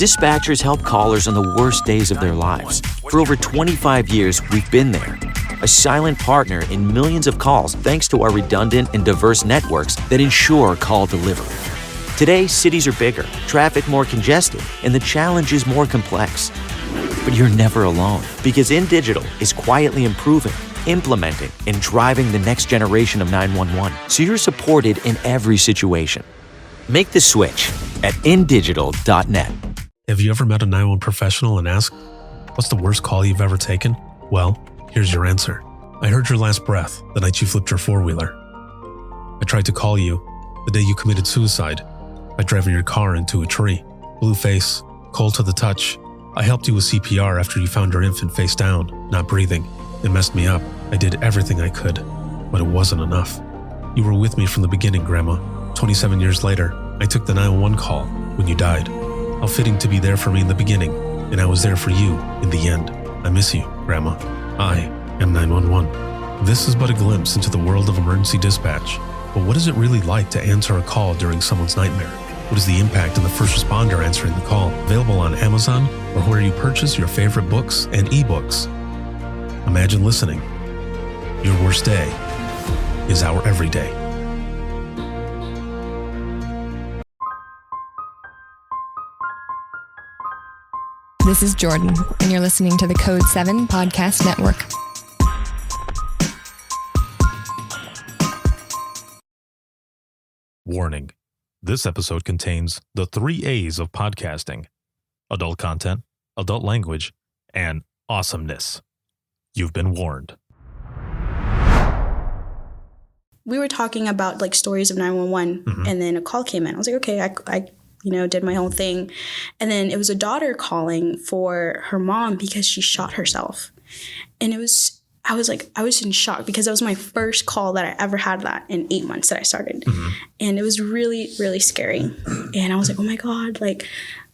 Dispatchers help callers on the worst days of their lives. For over 25 years, we've been there. A silent partner in millions of calls thanks to our redundant and diverse networks that ensure call delivery. Today, cities are bigger, traffic more congested, and the challenge is more complex. But you're never alone, because InDigital is quietly improving, implementing, and driving the next generation of 911, so you're supported in every situation. Make the switch at indigital.net. Have you ever met a 911 professional and asked, what's the worst call you've ever taken? Well, here's your answer. I heard your last breath the night you flipped your four-wheeler. I tried to call you the day you committed suicide by driving your car into a tree. Blue face, cold to the touch. I helped you with CPR after you found your infant face down, not breathing. It messed me up. I did everything I could, but it wasn't enough. You were with me from the beginning, Grandma. 27 years later, I took the 911 call when you died. How fitting to be there for me in the beginning, and I was there for you in the end. I miss you, Grandma. I am 911. This is but a glimpse into the world of emergency dispatch. But what is it really like to answer a call during someone's nightmare? What is the impact on the first responder answering the call? Available on Amazon or where you purchase your favorite books and ebooks. Imagine listening. Your worst day is our everyday. This is Jordan, and you're listening to the Code 7 Podcast Network. Warning. This episode contains the 3 A's of podcasting: adult content, adult language, and awesomeness. You've been warned. We were talking about like stories of 911 and then a call came in. I was like, okay, I did my own thing. And then it was a daughter calling for her mom because she shot herself. And I was in shock because that was my first call that I ever had that in 8 months that I started. And it was really, really scary. And I was like, oh my God, like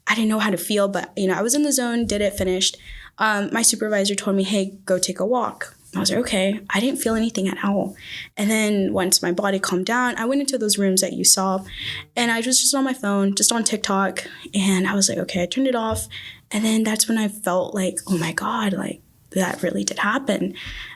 I didn't know how to feel, but I was in the zone, did it, finished. My supervisor told me, hey, go take a walk. I was like, okay. I didn't feel anything at all. And then once my body calmed down, I went into those rooms that you saw and I was just on my phone, just on TikTok. And I was like, okay, I turned it off. And then that's when I felt like, oh my God, like that really did happen.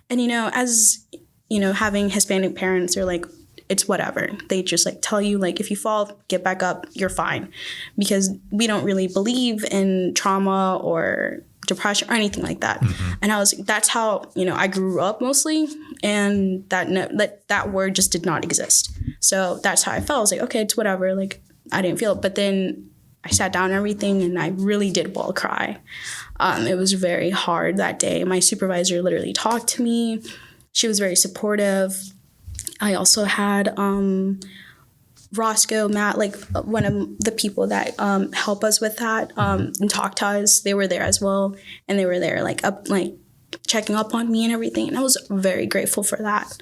And, as, having Hispanic parents are like, it's whatever. They just like tell you like, if you fall, get back up, you're fine. Because we don't really believe in trauma or depression or anything like that. And I was like, that's how, I grew up mostly. And that word just did not exist. So that's how I felt. I was like, okay, it's whatever. Like I didn't feel it. But then I sat down and everything and I really did well cry. It was very hard that day. My supervisor literally talked to me. She was very supportive. I also had Roscoe, Matt, like one of the people that help us with that and talk to us. They were there as well. And they were there like checking up on me and everything. And I was very grateful for that.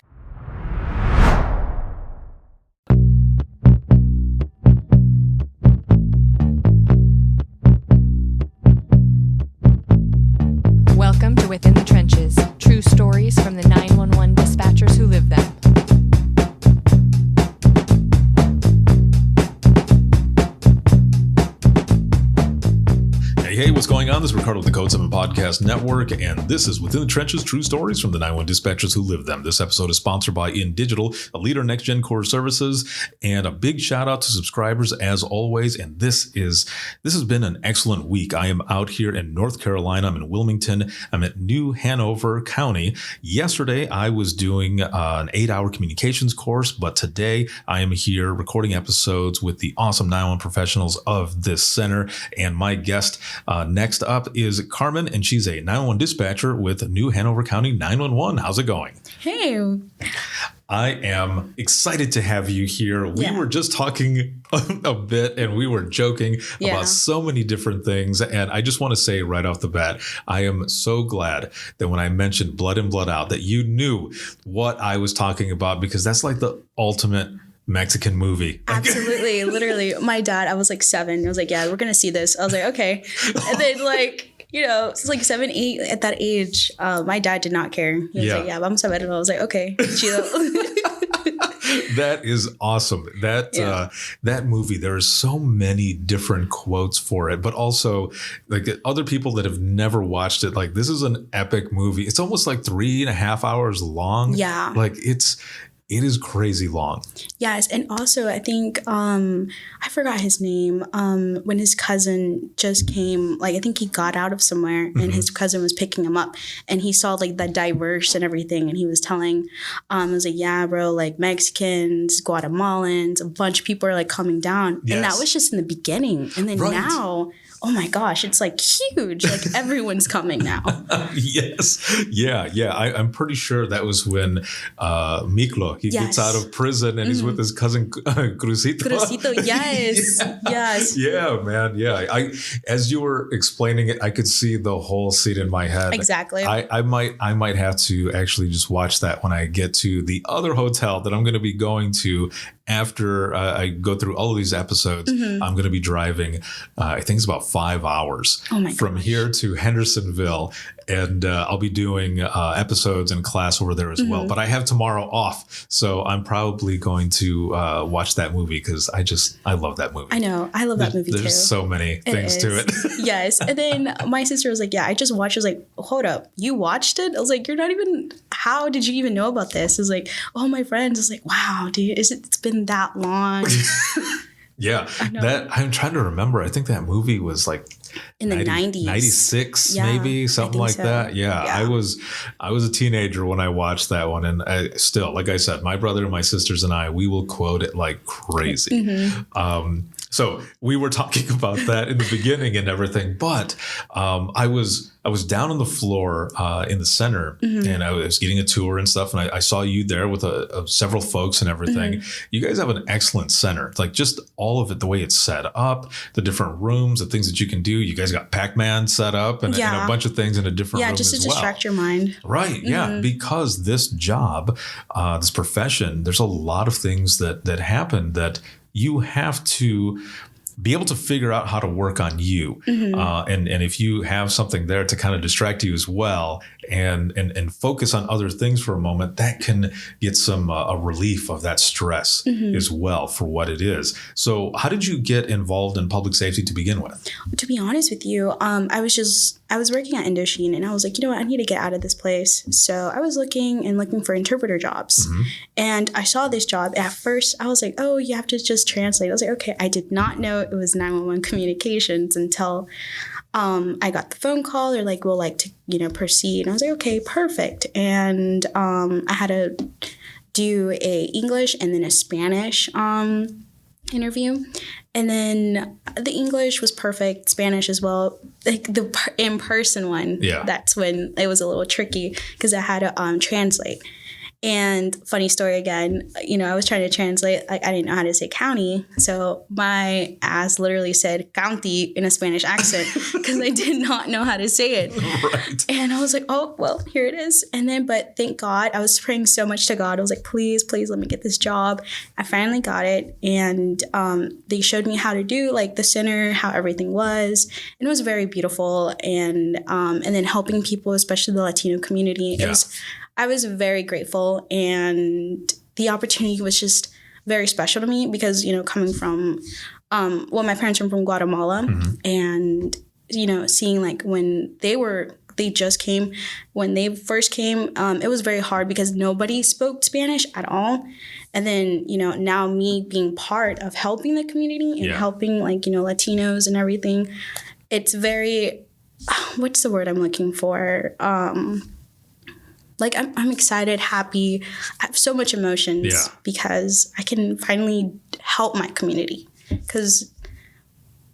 Welcome to Within the Trenches, true stories from the 911 dispatchers who live them. Hey, what's going on? This is Ricardo with the Code 7 Podcast Network, and this is Within the Trenches, true stories from the 911 dispatchers who live them. This episode is sponsored by InDigital, a leader in next-gen core services, and a big shout-out to subscribers as always. And this has been an excellent week. I am out here in North Carolina. I'm in Wilmington. I'm at New Hanover County. Yesterday, I was doing an 8-hour communications course, but today I am here recording episodes with the awesome 911 professionals of this center, and my guest next up is Carmen, and she's a 911 dispatcher with New Hanover County 911. How's it going? Hey. I am excited to have you here. We were just talking a bit and we were joking about so many different things. And I just want to say right off the bat, I am so glad that when I mentioned Blood In, Blood Out, that you knew what I was talking about, because that's like the ultimate Mexican movie. Absolutely. Literally. My dad, I was like 7. I was like, yeah, we're going to see this. I was like, okay. And then it's like 7, 8 at that age. My dad did not care. He was like, yeah, vamos a verlo. I was like, okay, chido. That is awesome. That movie, there are so many different quotes for it, but also like other people that have never watched it, like this is an epic movie. It's almost like 3.5 hours long. Yeah. Like it is crazy long. Yes. And also I think I forgot his name. When his cousin just came, like I think he got out of somewhere and his cousin was picking him up and he saw like the diverse and everything and he was telling I was like, yeah, bro, like Mexicans, Guatemalans, a bunch of people are like coming down. Yes. And that was just in the beginning. And then now, oh my gosh, it's like huge. Like everyone's coming now. Yes. Yeah. I'm pretty sure that was when Miklo, he gets out of prison and he's with his cousin Crucito. Crucito, yes. Yes. Yeah, man. Yeah. As you were explaining it, I could see the whole scene in my head. Exactly. I might have to actually just watch that when I get to the other hotel that I'm going to be going to after I go through all of these episodes. I'm going to be driving, I think it's about 5 hours from here to Hendersonville. And I'll be doing episodes in class over there as well. But I have tomorrow off. So I'm probably going to watch that movie because I love that movie. I know. I love that movie too. There's so many things to it. Yes. And then my sister was like, yeah, I just watched. I was like, hold up. You watched it? I was like, you're not even, how did you even know about this? I was like, oh, my friends. I was like, wow, dude, it's been that long. Yeah. I'm trying to remember. I think that movie was like in the 90s, 96, maybe something like that. Yeah. I was a teenager when I watched that one. And I still, like I said, my brother and my sisters and I, we will quote it like crazy. So we were talking about that in the beginning and everything, but I was down on the floor in the center and I was getting a tour and stuff. And I saw you there with several folks and everything. You guys have an excellent center, like just all of it, the way it's set up, the different rooms, the things that you can do. You guys got Pac-Man set up and a bunch of things in a different room just as to well. distract your mind. Right. Yeah. Because this job, this profession, there's a lot of things that happen that you have to be able to figure out how to work on you. And if you have something there to kind of distract you as well and focus on other things for a moment, that can get some a relief of that stress as well for what it is. So how did you get involved in public safety to begin with? To be honest with you, I was working at Indochine and I was like, you know what, I need to get out of this place. So I was looking for interpreter jobs. And I saw this job. At first, I was like, oh, you have to just translate. I was like, okay, I did not know it was 911 communications until I got the phone call. They're like, we'll like to, proceed. And I was like, okay, perfect. And I had to do a English and then a Spanish interview. And then the English was perfect, Spanish as well. Like the in-person one, that's when it was a little tricky because I had to translate. And funny story again, I was trying to translate, like I didn't know how to say county. So my ass literally said county in a Spanish accent because I did not know how to say it. Right. And I was like, oh, well, here it is. And then, but thank God, I was praying so much to God. I was like, please let me get this job. I finally got it. And they showed me how to do like the center, how everything was. And it was very beautiful. And then helping people, especially the Latino community. I was very grateful, and the opportunity was just very special to me because, coming from, my parents are from Guatemala, and, seeing like when they first came, it was very hard because nobody spoke Spanish at all. And then, now me being part of helping the community and helping like, Latinos and everything, it's very, what's the word I'm looking for? Like I'm excited, happy. I have so much emotions because I can finally help my community because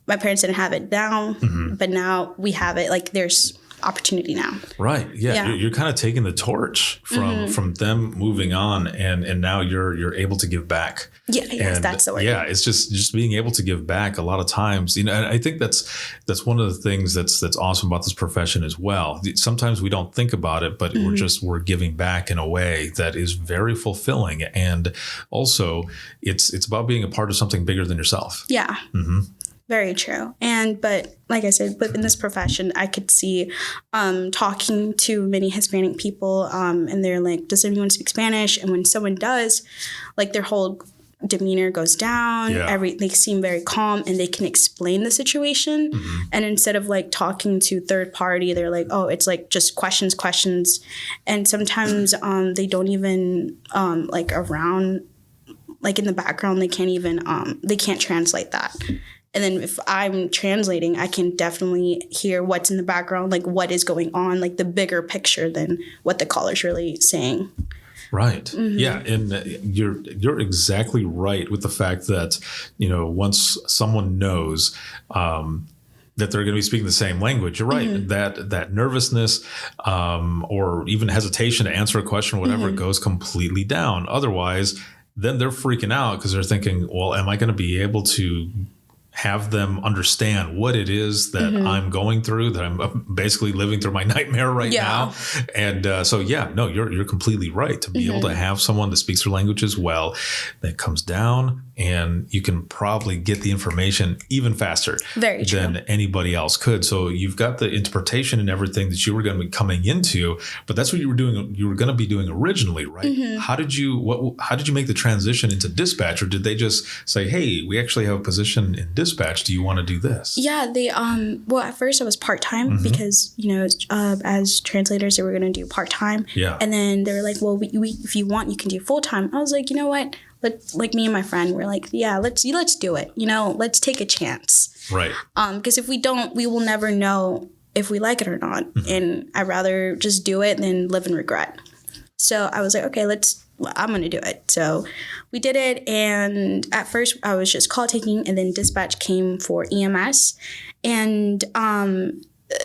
my parents didn't have it down, but now we have it. Like there's opportunity now. Right. Yeah. You're kind of taking the torch from them moving on and now you're able to give back. Yes, that's the word. Yeah, it's just being able to give back a lot of times. And I think that's one of the things that's awesome about this profession as well. Sometimes we don't think about it, but we're giving back in a way that is very fulfilling. And also it's about being a part of something bigger than yourself. Yeah. Very true. But like I said, but in this profession, I could see talking to many Hispanic people and they're like, does anyone speak Spanish? And when someone does, like their whole demeanor goes down. Yeah. They seem very calm and they can explain the situation. And instead of like talking to third party, they're like, oh, it's like just questions. And sometimes they don't even like around, like in the background, they can't translate that. And then if I'm translating, I can definitely hear what's in the background, like what is going on, like the bigger picture than what the caller's really saying. Right. Yeah. And you're exactly right with the fact that, once someone knows that they're going to be speaking the same language, you're right. That nervousness or even hesitation to answer a question or whatever goes completely down. Otherwise, then they're freaking out because they're thinking, well, am I going to be able to have them understand what it is that I'm going through, that I'm basically living through my nightmare right now. And you're completely right. To be able to have someone that speaks their language as well, that comes down and you can probably get the information even faster than anybody else could. So you've got the interpretation and everything that you were going to be coming into, but that's what you were doing. You were going to be doing originally, right? How did you make the transition into dispatch, or did they just say, hey, we actually have a position in dispatch. Do you want to do this? Yeah, they well, at first I was part-time because, as translators, they were going to do part-time. Yeah. And then they were like, well, we if you want, you can do full-time. I was like, you know what? Like me and my friend were like, yeah, let's do it. Let's take a chance. Right. Because if we don't, we will never know if we like it or not. And I'd rather just do it than live in regret. So I was like, okay, I'm going to do it. So we did it. And at first I was just call taking, and then dispatch came for EMS. And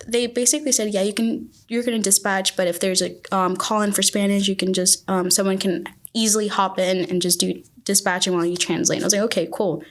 they basically said, yeah, you're going to dispatch, but if there's a call in for Spanish, you can just, someone can easily hop in and just do dispatching while you translate. And I was like, okay, cool.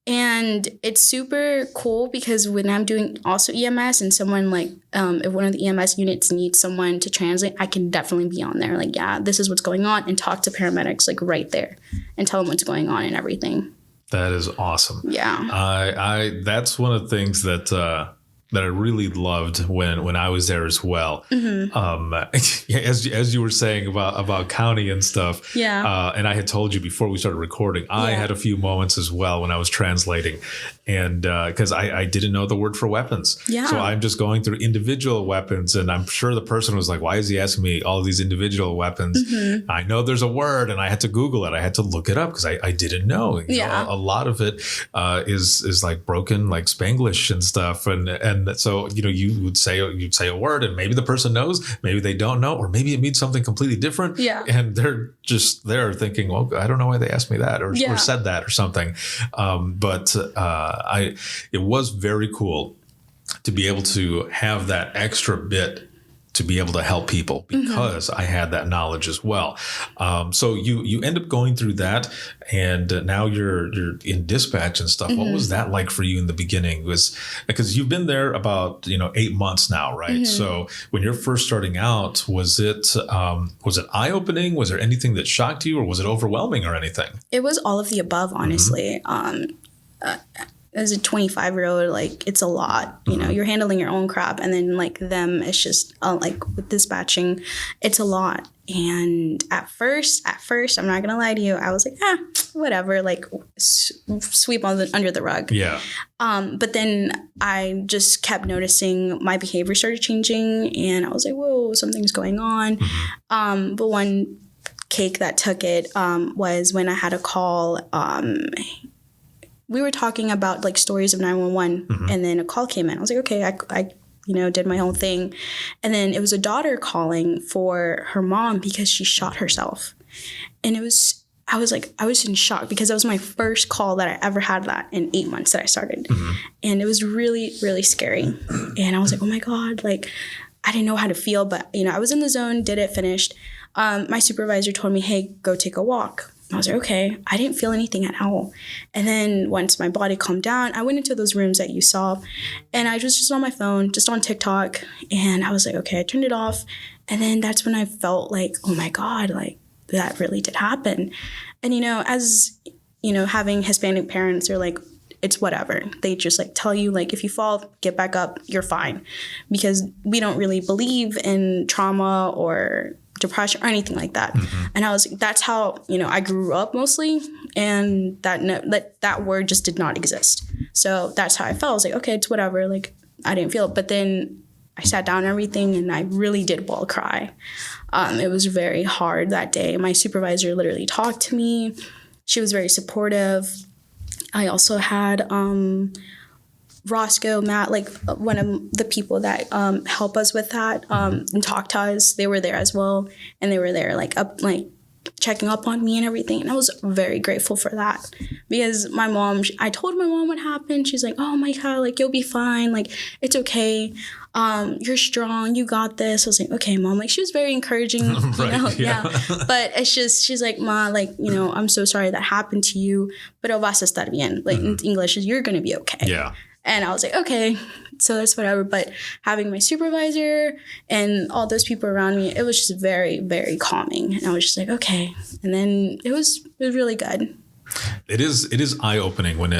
And it's super cool because when I'm doing also EMS and someone like, if one of the EMS units needs someone to translate, I can definitely be on there. Like, yeah, this is what's going on, and talk to paramedics like right there and tell them what's going on and everything. That is awesome. Yeah. That's one of the things that I really loved when I was there as well. As you were saying about county and stuff. Yeah. And I had told you before we started recording, I had a few moments as well when I was translating, and because I didn't know the word for weapons. Yeah. So I'm just going through individual weapons, and I'm sure the person was like, why is he asking me all of these individual weapons? I know there's a word, and I had to Google it. I had to look it up because I didn't know. You know, a lot of it is like broken, like Spanglish and stuff, and so you'd say a word, and maybe the person knows, maybe they don't know, or maybe it means something completely different. Yeah. And they're just there thinking, well, I don't know why they asked me that or said that or something. But it was very cool to be able to have that extra bit to be able to help people because I had that knowledge as well. So you end up going through that, and now you're in dispatch and stuff. What was that like for you in the beginning? Was because you've been there about 8 months now, right? So when you're first starting out, was it eye-opening? Was there anything that shocked you, or was it overwhelming or anything? It was all of the above, honestly. As a 25-year-old, like, it's a lot. You're handling your own crap, and then like them, it's just like with dispatching, it's a lot. And at first, I'm not gonna lie to you, I was like, whatever, like sweep under the rug. Yeah. But then I just kept noticing my behavior started changing, and I was like, whoa, something's going on. But one cake that took it was when I had a call. We were talking about like stories of 911 and then a call came in. I was like, okay, I did my own thing. And then it was a daughter calling for her mom because she shot herself. And I was in shock because that was my first call that I ever had that in 8 months that I started. And it was really, really scary. And I was like, oh my God, like I didn't know how to feel, but I was in the zone, did it, finished. My supervisor told me, hey, go take a walk. I was like, okay. I didn't feel anything at all. And then once my body calmed down, I went into those rooms that you saw, and I was just on my phone, just on TikTok. And I was like, okay, I turned it off. And then that's when I felt like, oh my God, like that really did happen. And, as, having Hispanic parents, are like, it's whatever. They just like tell you like, if you fall, get back up, you're fine. Because we don't really believe in trauma or depression or anything like that. And I was like, that's how, you know, I grew up mostly. And that word just did not exist. So that's how I felt. I was like, okay, it's whatever. Like, I didn't feel it. But then I sat down and everything, and I really did well cry. It was very hard that day. My supervisor literally talked to me. She was very supportive. I also had Roscoe, Matt, like one of the people that help us with that and talk to us. They were there as well, and they were there checking up on me and everything. And I was very grateful for that, because my mom, I told my mom what happened. She's like, oh my God, like, you'll be fine. Like, it's okay. You're strong. You got this. I was like, okay, Mom. Like, she was very encouraging, Right, you know? yeah. But it's just, she's like, Ma, like, you know, I'm so sorry that happened to you, pero vas a estar bien. Like, in English, you're going to be okay. Yeah. And I was like, okay, so that's whatever. But having my supervisor and all those people around me, it was just very, very calming. And I was just like, okay. And then it was really good. It is eye-opening when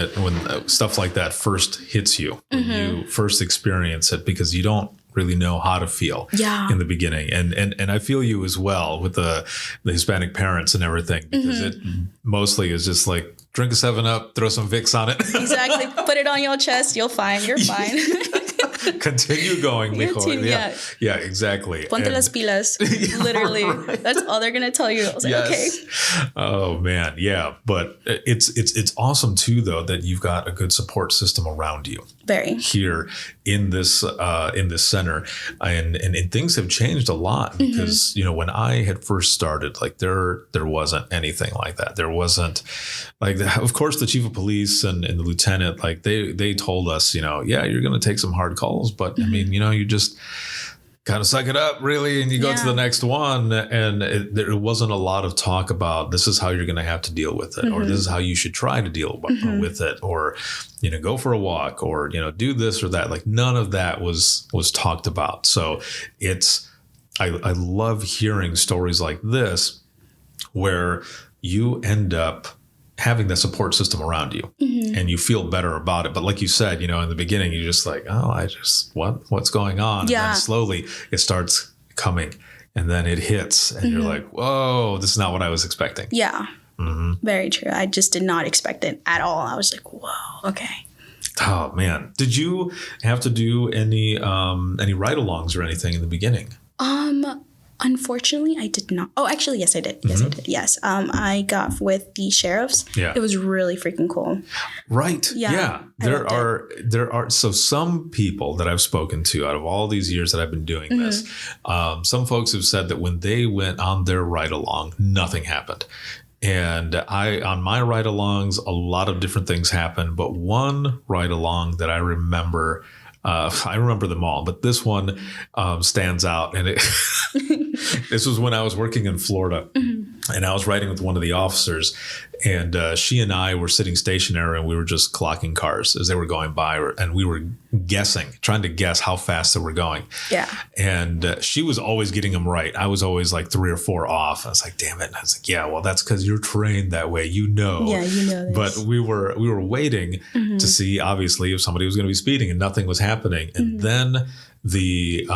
stuff like that first hits you, when you first experience it, because you don't really know how to feel in the beginning. And I feel you as well with the Hispanic parents and everything, because it mostly is just like, drink a 7-Up, throw some Vicks on it. Exactly. Put it on your chest. You're fine. You're fine. Continue going, mijo. Yeah, exactly. Ponte las pilas. Literally. Right. That's all they're going to tell you. I was like, okay. Oh, man. Yeah. But it's awesome, too, though, that you've got a good support system around you. Very. Here in this center. And things have changed a lot, because, you know, when I had first started, like there wasn't anything like that. There wasn't like, of course, the chief of police and the lieutenant, like they told us, you know, yeah, you're going to take some hard calls, but I mean, you know, you just kind of suck it up, really, and you go to the next one. And there wasn't a lot of talk about, this is how you're going to have to deal with it, or this is how you should try to deal with it, or, you know, go for a walk, or, you know, do this or that. Like, none of that was talked about. So I love hearing stories like this, where you end up having the support system around you and you feel better about it. But like you said, you know, in the beginning, you're just like, oh, what's going on? Yeah. And then slowly it starts coming, and then it hits, and you're like, whoa, this is not what I was expecting. Yeah. Very true. I just did not expect it at all. I was like, whoa, okay. Oh man. Did you have to do any ride-alongs or anything in the beginning? Unfortunately, I did not. Oh, actually, yes, I did. Yes, I did. Yes. I got with the sheriffs. Yeah. It was really freaking cool. Right. Yeah. There are so some people that I've spoken to out of all these years that I've been doing this, some folks have said that when they went on their ride-along, nothing happened. And on my ride-alongs, a lot of different things happened, but one ride-along that I remember them all, but this one stands out. And this was when I was working in Florida, and I was riding with one of the officers, and she and I were sitting stationary, and we were just clocking cars as they were going by, and we were trying to guess how fast they were going. Yeah. And she was always getting them right. I was always like 3 or 4 off. I was like, damn it. And I was like, yeah, well, that's because you're trained that way, you know. Yeah, you know this. But we were waiting to see, obviously, if somebody was going to be speeding, and nothing was happening. And then the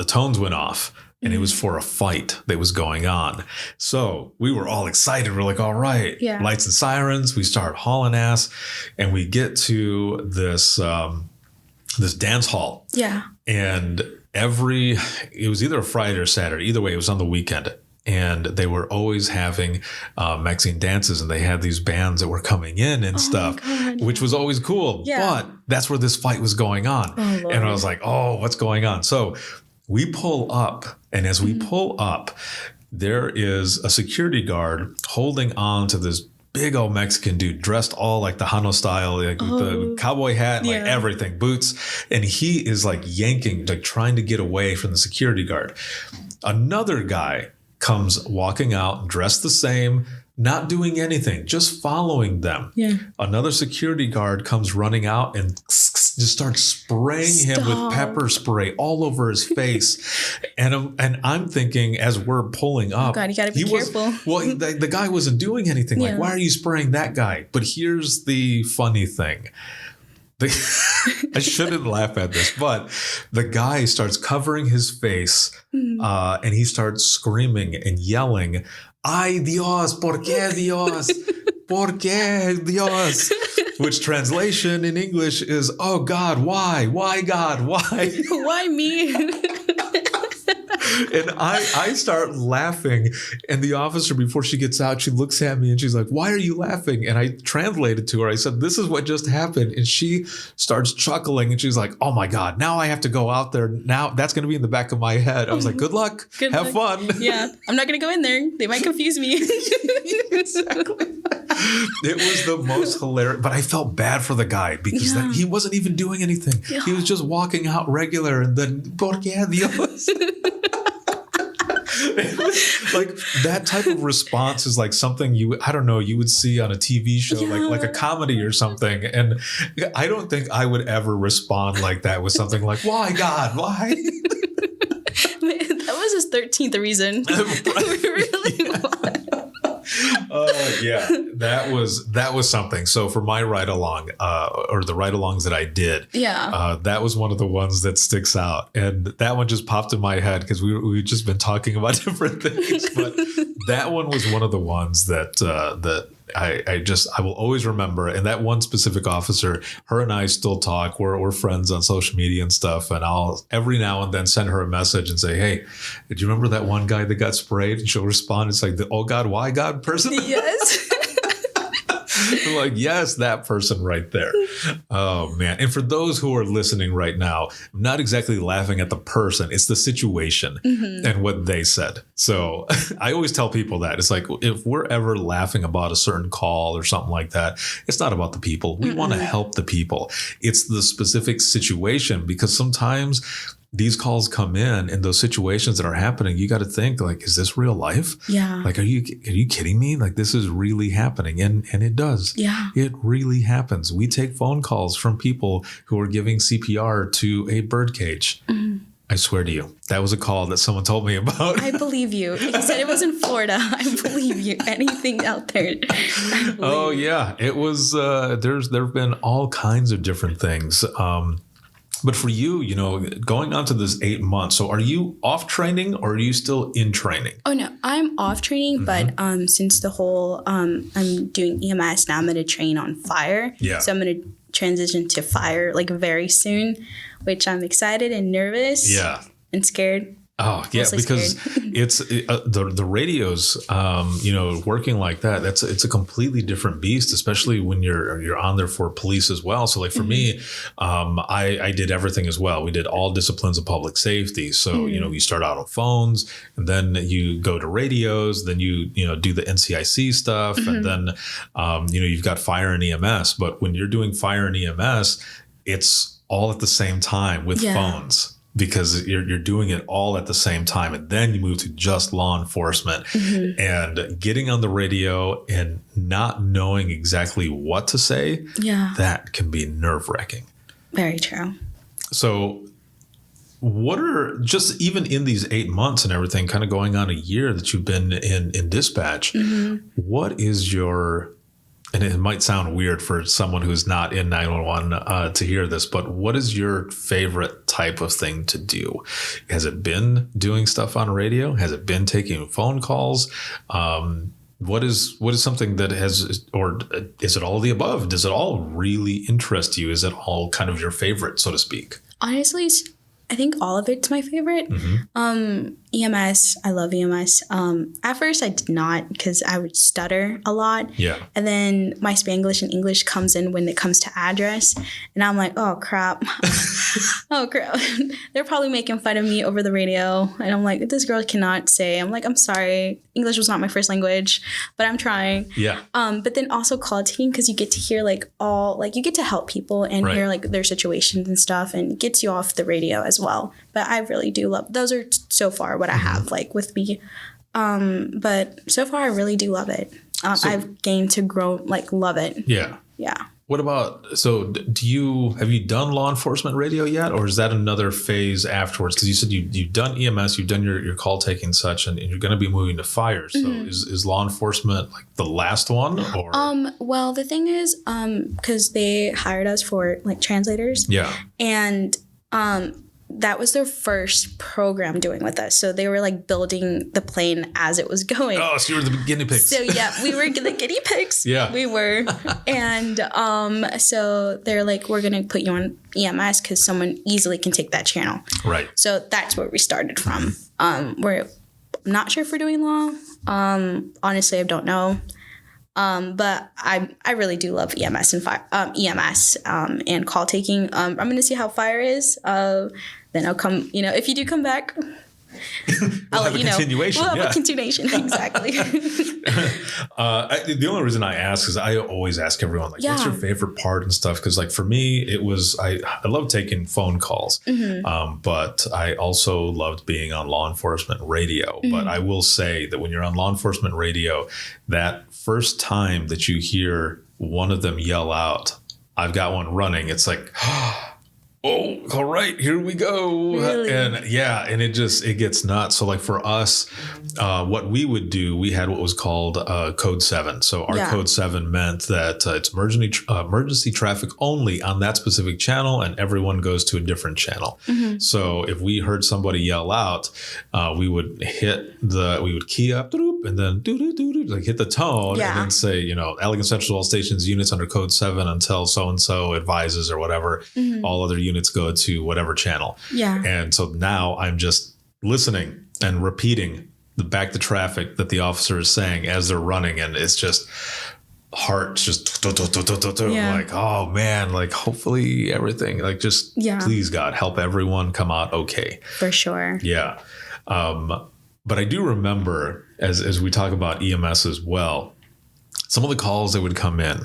tones went off, and it was for a fight that was going on. So we were all excited. We're like, all right, lights and sirens. We start hauling ass, and we get to this dance hall. Yeah. And it was either a Friday or Saturday. Either way, it was on the weekend. And they were always having Mexican dances, and they had these bands that were coming in and stuff, which was always cool. Yeah. But that's where this fight was going on. Oh, and I was like, oh, what's going on? So we pull up, and as we pull up, there is a security guard holding on to this big old Mexican dude dressed all like the Hano style, like the cowboy hat, like everything, boots. And he is like yanking, like trying to get away from the security guard. Another guy comes walking out dressed the same, not doing anything, just following them. Yeah. Another security guard comes running out and just starts spraying him with pepper spray all over his face. And I'm thinking, as we're pulling up, God, you got to be careful. The guy wasn't doing anything. Like, Yeah. why are you spraying that guy? But here's the funny thing. I shouldn't laugh at this, but the guy starts covering his face and he starts screaming and yelling, "Ay Dios, ¿por qué Dios? ¿Por qué Dios?" Which translation in English is, "Oh God, why? Why God, why?" Why me? And I start laughing, and the officer, before she gets out, she looks at me and she's like, "Why are you laughing?" And I translated to her. I said, "This is what just happened." And she starts chuckling and she's like, "Oh my God, now I have to go out there. Now that's going to be in the back of my head." I was like, "Good luck. Have fun." Yeah. I'm not going to go in there. They might confuse me. Exactly. It was the most hilarious, but I felt bad for the guy because he wasn't even doing anything. Yeah. He was just walking out regular, and then, "Por qué Dios?" Like, that type of response is like something you would see on a TV show, like a comedy or something. And I don't think I would ever respond like that with something like, "Why God, why?" That was his 13th reason. Really? Yeah, that was something. So for my ride along, or the ride alongs that I did, that was one of the oones that sticks out, and that one just popped in my head because we've just been talking about different things, but that one was one of the ones that I will always remember. And that one specific officer, her and I still talk. We're friends on social media and stuff. And I'll every now and then send her a message and say, "Hey, did you remember that one guy that got sprayed?" And she'll respond. It's like the "Oh God, why God" person. Yes. I'm like, yes, that person right there. Oh man. And for those who are listening right now, I'm not exactly laughing at the person. It's the situation and what they said. So I always tell people that it's like, if we're ever laughing about a certain call or something like that, it's not about the people. We want to help the people. It's the specific situation, because sometimes these calls come in those situations that are happening. You got to think, like, is this real life? Yeah. Like, are you kidding me? Like, this is really happening. And it does. Yeah. It really happens. We take phone calls from people who are giving CPR to a birdcage. I swear to you, that was a call that someone told me about. I believe you. He said it was in Florida. I believe you. Anything out there. Oh yeah. It was, there've been all kinds of different things. But for you, going on to this 8 months, so are you off training or are you still in training? Oh, no, I'm off training, but since the whole, I'm doing EMS, now I'm going to train on fire. Yeah. So I'm going to transition to fire like very soon, which I'm excited and nervous. Yeah. And scared. Oh yeah, Mostly because scared. it's the radios, working like that. It's a completely different beast, especially when you're on there for police as well. So like for me, I did everything as well. We did all disciplines of public safety. So you start out on phones, and then you go to radios, then you do the NCIC stuff, and then you've got fire and EMS. But when you're doing fire and EMS, it's all at the same time with phones. Because you're doing it all at the same time. And then you move to just law enforcement and getting on the radio and not knowing exactly what to say. Yeah. That can be nerve-wracking. Very true. So what are, just even in these 8 months and everything, kind of going on a year that you've been in dispatch, what is your, and it might sound weird for someone who's not in 911 to hear this, but what is your favorite type of thing to do? Has it been doing stuff on radio? Has it been taking phone calls? What is something that has, or is it all of the above? Does it all really interest you? Is it all kind of your favorite, so to speak? Honestly, I think all of it's my favorite. EMS, I love EMS. At first I did not, because I would stutter a lot. Yeah. And then my Spanglish and English comes in when it comes to address. And I'm like, oh crap. Oh crap. They're probably making fun of me over the radio. And I'm like, this girl cannot say. I'm like, I'm sorry. English was not my first language, but I'm trying. Yeah. But then also call taking, because you get to hear you get to help people and hear their situations and stuff, and it gets you off the radio as well. But I really do love, those are so far what I have with me. But so far I really do love it. I've gained to grow, like, love it. Yeah. Yeah. What about, have you done law enforcement radio yet, or is that another phase afterwards? Because you said you've done EMS, you've done your call taking such, and you're going to be moving to fire. So is law enforcement like the last one, or? Well, the thing is, because they hired us for, like, translators. Yeah. And that was their first program doing with us. So they were, like, building the plane as it was going. Oh, so you were the guinea pigs. So yeah, we were the guinea pigs. Yeah. We were. And so they're like, we're going to put you on EMS because someone easily can take that channel. Right. So that's where we started from. We're not sure if we're doing law. Honestly, I don't know. But I really do love EMS and EMS and call taking. I'm going to see how fire is. Then I'll come, if you do come back, I'll let you know. We'll have a continuation. Exactly. The only reason I ask is I always ask everyone, like, what's your favorite part and stuff? Because, like, for me, it was, I love taking phone calls, but I also loved being on law enforcement radio. But I will say that when you're on law enforcement radio, that first time that you hear one of them yell out, "I've got one running," it's like, oh, all right, here we go. Really? And it gets nuts. So, like, for us, what we would do, we had what was called Code 7. So our Code 7 meant that it's emergency traffic only on that specific channel, and everyone goes to a different channel. So if we heard somebody yell out, we would key up and then like hit the tone and then say, Allegan Central all stations, units under Code 7 until so-and-so advises or whatever. All other units go to whatever channel. Yeah. And so now I'm just listening and repeating back the traffic that the officer is saying as they're running. And it's just hearts just like, oh man, like hopefully everything, like just please God, help everyone come out okay. For sure. Yeah. But I do remember as we talk about EMS as well, some of the calls that would come in.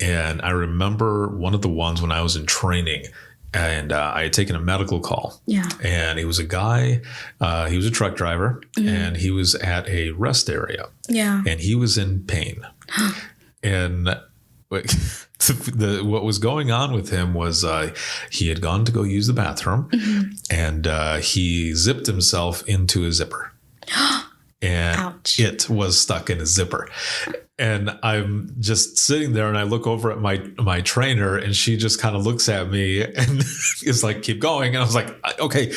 And I remember one of the ones when I was in training, and I had taken a medical call. Yeah. And it was a guy, he was a truck driver, and he was at a rest area. Yeah. And he was in pain. And what was going on with him was he had gone to go use the bathroom, and he zipped himself into a zipper. And ouch. It was stuck in a zipper. And I'm just sitting there and I look over at my trainer, and she just kind of looks at me and is like, keep going. And I was like, okay.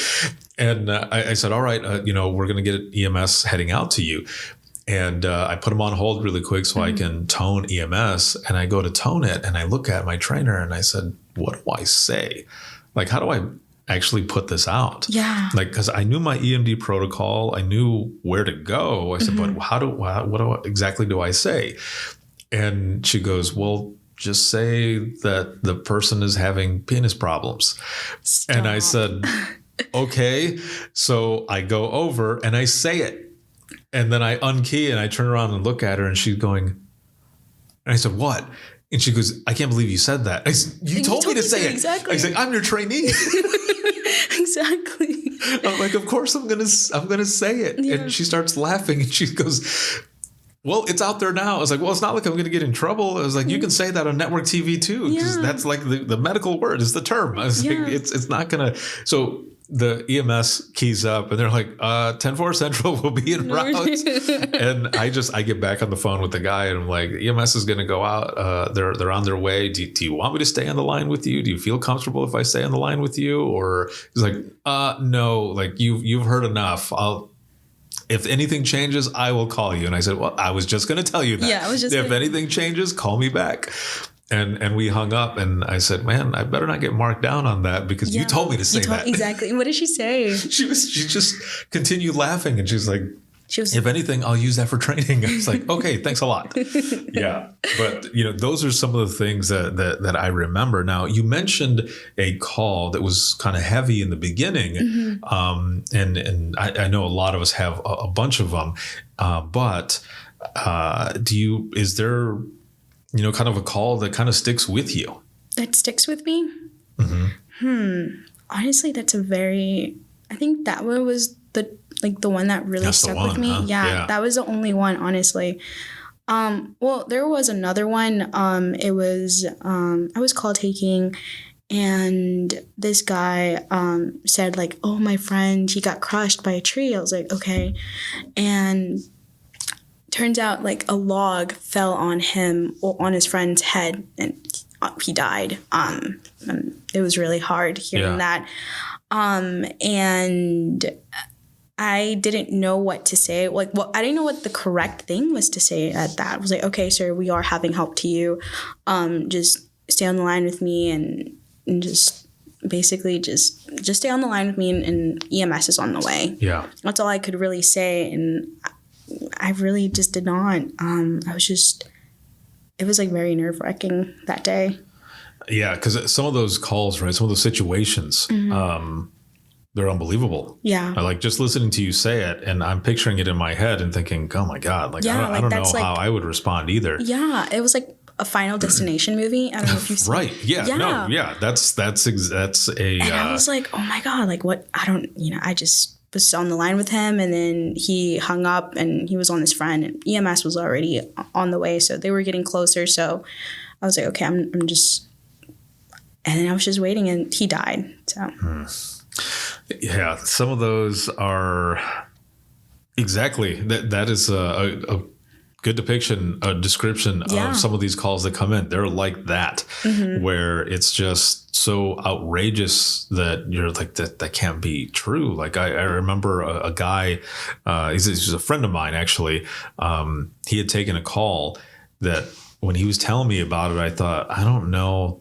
And I said, all right, we're going to get EMS heading out to you. And I put him on hold really quick so I can tone EMS. And I go to tone it, and I look at my trainer and I said, what do I say? Like, how do I actually put this out? Yeah. Like, because I knew my EMD protocol, I knew where to go. I said, but what exactly do I say? And she goes, well, just say that the person is having penis problems. Stop. And I said, okay. So I go over and I say it, and then I unkey and I turn around and look at her, and she's going, and I said, what? And she goes, I can't believe you said that. I said, you told me to say it. Exactly. I said, I'm your trainee. Exactly. I'm like, of course I'm gonna say it. Yeah. And she starts laughing, and she goes, well, it's out there now. I was like, well, it's not like I'm gonna get in trouble. I was like, you can say that on network TV too, because that's like the medical word is the term. I was like, it's not gonna. So the EMS keys up, and they're like, 10-4 Central will be en route. And I get back on the phone with the guy, and I'm like, EMS is going to go out. They're on their way. Do you want me to stay on the line with you? Do you feel comfortable if I stay on the line with you? Or he's like, no, like you've heard enough. If anything changes, I will call you. And I said, well, I was just going to tell you that. Yeah, I was just if anything changes, call me back. And we hung up, and I said, man, I better not get marked down on that, because you told me to say that. Exactly. What did she say? She just continued laughing, and she's like, if anything, I'll use that for training. I was like, okay, thanks a lot. Yeah. But, those are some of the things that I remember. Now, you mentioned a call that was kind of heavy in the beginning. And I know a lot of us have a bunch of them. But is there kind of a call that kind of sticks with you? That sticks with me? Honestly, I think that one was the one that really stuck with me. Huh? Yeah, that was the only one, honestly. Well, there was another one. It was I was call taking, and this guy said like, "Oh, my friend, he got crushed by a tree." I was like, "Okay," and turns out like a log fell on him, on his friend's head, and he died. And it was really hard hearing that. And I didn't know what to say. Like, well, I didn't know what the correct thing was to say at that. I was like, "Okay, sir, we are having help to you. Just stay on the line with me and just basically just stay on the line with me and EMS is on the way." Yeah. That's all I could really say. And I really just did not. It was like very nerve-wracking that day. Yeah, because some of those calls, right, some of those situations, they're unbelievable. Yeah. I like just listening to you say it, and I'm picturing it in my head and thinking, oh my God, like, I don't know how I would respond either. Yeah, it was like a Final Destination movie. I don't know if you've seen it. Right. Yeah. No. Yeah. That's a. And I was like, oh my God, like what? I just was on the line with him, and then he hung up, and he was on his friend, and EMS was already on the way, so they were getting closer. So I was like, okay, I'm just, and then I was just waiting, and he died. So. Yeah, some of those are exactly that is a good depiction, a description of some of these calls that come in. They're like that, where it's just so outrageous that you're like, that can't be true. Like I remember a guy, he's a friend of mine actually. He had taken a call that when he was telling me about it, I thought, I don't know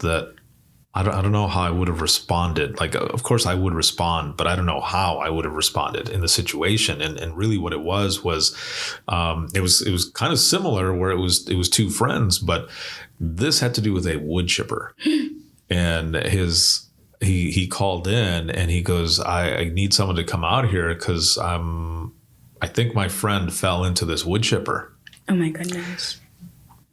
how I would have responded. Like, of course I would respond, but I don't know how I would have responded in the situation. And really what it was, it was kind of similar where it was two friends, but this had to do with a wood chipper. And he called in and he goes, I need someone to come out here because I think my friend fell into this wood chipper. Oh my goodness.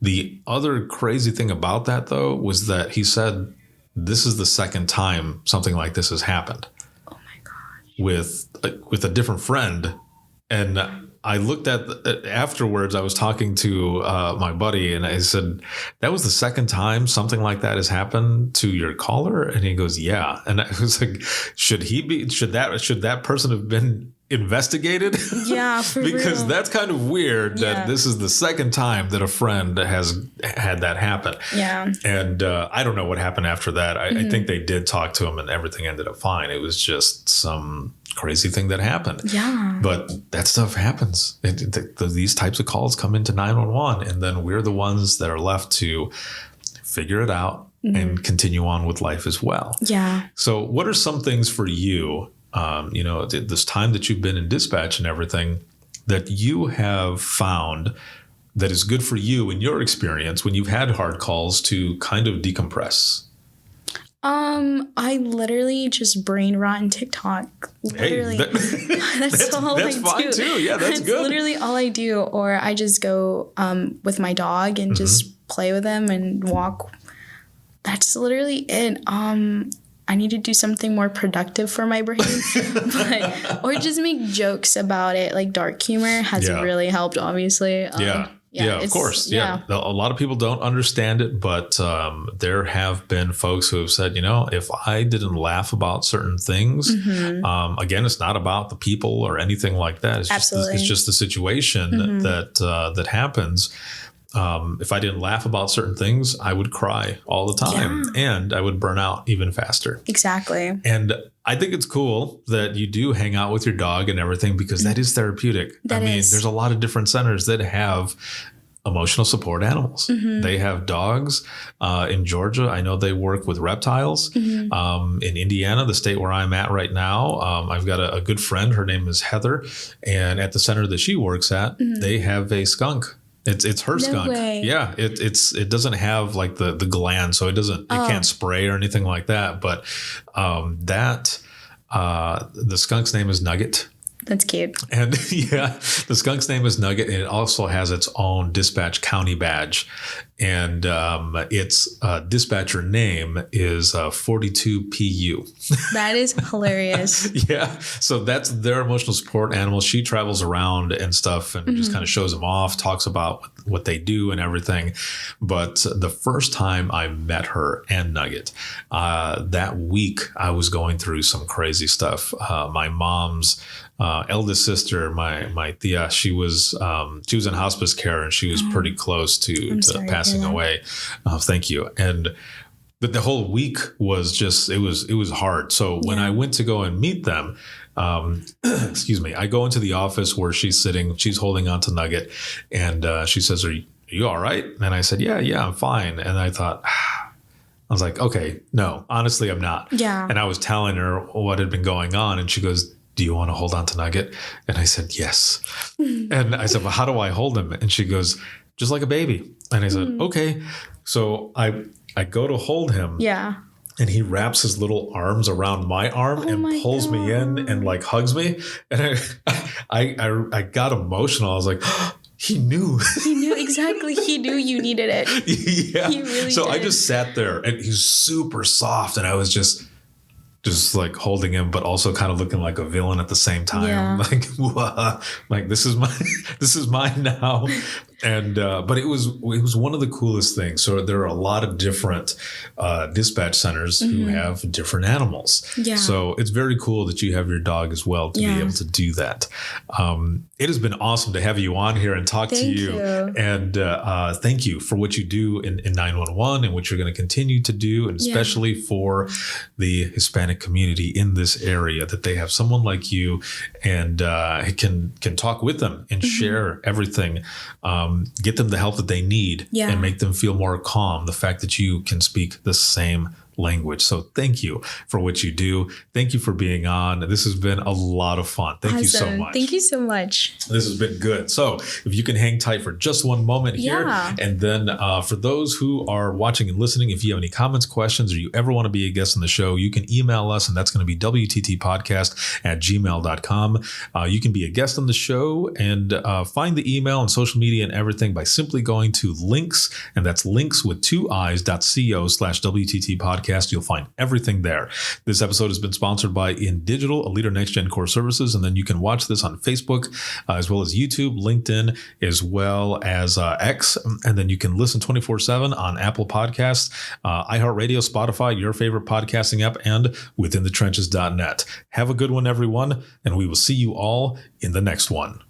The other crazy thing about that though was that he said, this is the second time something like this has happened. Oh my gosh. With a different friend. And I looked at afterwards, I was talking to my buddy and I said, that was the second time something like that has happened to your caller? And he goes, yeah. And I was like, should that person have been investigated? Yeah, for because real. that's kind of weird that this is the second time that a friend has had that happen. Yeah. And I don't know what happened after that. I think they did talk to him and everything ended up fine. It was just some crazy thing that happened. Yeah. But that stuff happens. These types of calls come into 911 and then we're the ones that are left to figure it out and continue on with life as well. Yeah. So what are some things for you, this time that you've been in dispatch and everything that you have found that is good for you in your experience when you've had hard calls to kind of decompress? I literally just brain rot in TikTok. Literally. Hey, that's all I do. That's fine too. Yeah, that's good. That's literally all I do. Or I just go with my dog and just play with him and walk. That's literally it. I need to do something more productive for my brain, or just make jokes about it. Like dark humor has really helped, obviously. Yeah, of course. Yeah. A lot of people don't understand it, but there have been folks who have said, if I didn't laugh about certain things, again, it's not about the people or anything like that. It's just the situation that happens. If I didn't laugh about certain things, I would cry all the time and I would burn out even faster. Exactly. And I think it's cool that you do hang out with your dog and everything because that is therapeutic. There's a lot of different centers that have emotional support animals. They have dogs. In Georgia, I know they work with reptiles. In Indiana, the state where I'm at right now, I've got a good friend. Her name is Heather. And at the center that she works at, they have a skunk. It's her skunk. Way. Yeah. It doesn't have like the gland, so it can't spray or anything like that. But the skunk's name is Nugget. That's cute. And the skunk's name is Nugget, and it also has its own dispatch county badge. and its dispatcher name is 42PU. That is hilarious. Yeah. So that's their emotional support animal. She travels around and stuff and just kind of shows them off, talks about what they do and everything. But the first time I met her and Nugget, that week I was going through some crazy stuff. My mom's eldest sister, my tia, she was in hospice care, and she was pretty close to passing away. Thank you. And the whole week was just, it was hard. So when I went to go and meet them, excuse me, I go into the office where she's sitting, she's holding on to Nugget, and she says, are you all right? And I said, yeah, I'm fine. And I thought, I was like, okay, no, honestly, I'm not. Yeah. And I was telling her what had been going on, and she goes, do you want to hold on to Nugget? And I said, yes. And I said, well, how do I hold him? And she goes, just like a baby. And I said, okay. So I go to hold him. Yeah. And he wraps his little arms around my arm and pulls me in and like hugs me. And I got emotional. I was like, he knew. He knew exactly. He knew you needed it. Yeah. He really so did. I just sat there, and he's super soft, and I was just like holding him, but also kind of looking like a villain at the same time. Yeah. Like this is mine now. And but it was one of the coolest things. So there are a lot of different dispatch centers who have different animals. Yeah. So it's very cool that you have your dog as well to be able to do that. It has been awesome to have you on here and talk to you. And thank you for what you do in 911 and what you're going to continue to do, and especially for the Hispanic community in this area, that they have someone like you and can talk with them and share everything. Get them the help that they need and make them feel more calm. The fact that you can speak the same language. So thank you for what you do. Thank you for being on. This has been a lot of fun. Thank you so much. Thank you so much. This has been good. So if you can hang tight for just one moment here. And then for those who are watching and listening, if you have any comments, questions, or you ever want to be a guest on the show, you can email us, and that's going to be wttpodcast@gmail.com. You can be a guest on the show and find the email and social media and everything by simply going to links, and that's links with 2i's.co/WTT podcast. You'll find everything there. This episode has been sponsored by In Digital, a leader in next-gen core services. And then you can watch this on Facebook, as well as YouTube, LinkedIn, as well as X. And then you can listen 24/7 on Apple Podcasts, iHeartRadio, Spotify, your favorite podcasting app, and withinthetrenches.net. Have a good one, everyone, and we will see you all in the next one.